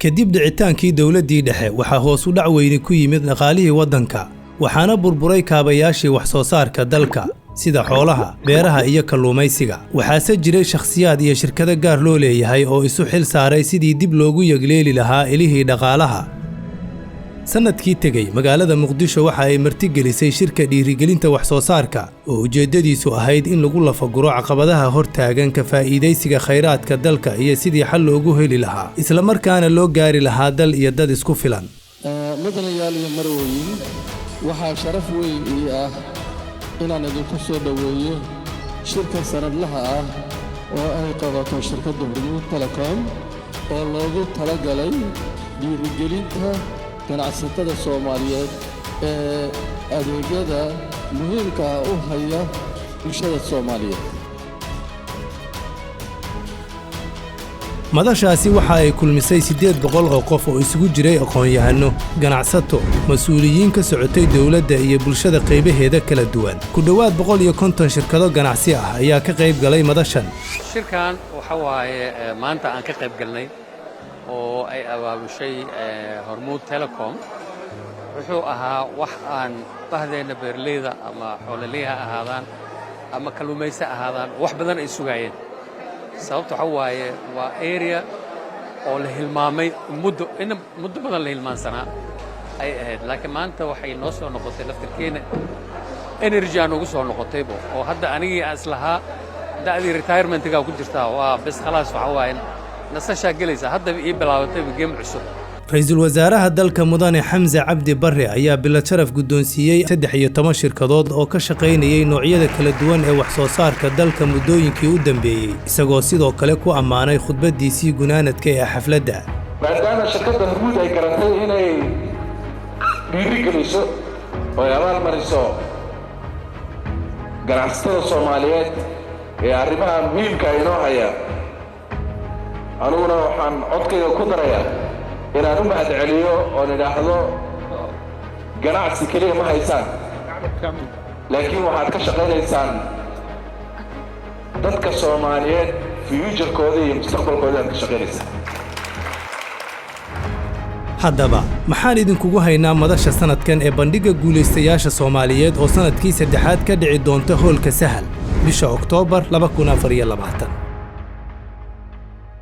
kadib dhicitaankii dawladdii dhexe waxaa hoos u dhac weyni ku yimid dhaqaalihii waddanka waxaana burburay kaabayaashii wax soo saarka dalka sida xoolaha beeraha iyo kalluumaysiga waxaase jiray shakhsiyaad iyo shirkado gaar loo leeyahay oo isu xil saaray sidii dib loogu yagleeli lahaa ilihii dhaqaalaha sanadkii tegey magaalada muqdisho waxa ay martigelisay shirka dhiirigelinta wax soo saarka oo ujeedadiisu ahayd in lagu lafaguro caqabadaha hortaagan ka faa'iidaysiga khayraadka dalka iyo sidii xal loogu heli lahaa isla markaana loo gaari lahaa dal iyo dad isku filan mudanayaal iyo marwooyin waxaa sharaf weyn ii ah inaan idinku soo dhoweeyo shirka sanadlaha ah oo ay qabato shirkadda Hormuud Telecom oo loogu talagalay dhiirigelinta ganacsatada Soomaaliyeed ee adeegyada muhiimka ah u haya bulshada Soomaaliyeed. madashaasi waxa ay kulmisay 800 oo qof oo isugu jiray aqoon-yahano ganacsato mas'uuliyiin ka socotay dawladda iyo bulshada qaybaheeda kala duwan ku dhawaad 150 shirkado ganacsi ah ayaa ka qayb galay madashan shirkan waxa waaye maanta aan ka qayb galnay oo ay abaabushay Hormuud Telecom wuxuu ahaa wax aan bahdeena beerleyda ama xoolaleeyaha ahaadaan ama kalluumaysi ahaadaan wax badan ay sugayeen sababtu waxa waaye waa area oo la hilmaamay muddo badan la hilmaansanaa ay ahayd laakiin maanta waxay noo soo noqotay laftirkeena energy aan ugu soo noqotaybo oo hadda anigii aslahaa da'dii retirement-ga ku jirtaa waa bas khalaas waxa waaye nasasha galaysa hadda ii bilaabatay game cusub ra'iisul wasaaraha dalka mudane Xamza Cabdi Barre ayaa bilad sharaf guddoonsiiyay 13 shirkadood oo ka shaqaynayay noocyada kala duwan ee wax soo saarka dalka muddooyinkii u dambeeyay isagoo sidoo kale ku ammaanay khudbadiisii gunaanadka ee xafladda maadaama shirkadda Hormuud ay garatay inay dhiirigeliso oo abaal mariso ganacsatada Soomaaliyeed ee arrimaha muhiimka ah inoo haya anuguna waxaan codkayga ku darayaa inaan u mahadceliyo oo nidhaahdo ganacsi keliya ma haysaan laakiin waxaad ka shaqaynaysaan dadka Soomaaliyeed future-kooda iyo mustaqbalkooda aad ka shaqaynaysaan haddaba maxaan idinkugu haynaa madasha sanadkan ee bandhiga guulaystayaasha Soomaaliyeed oo sanadkii 3aad ka dhici doonta hoolka Sahal bisha Oktoobar 2024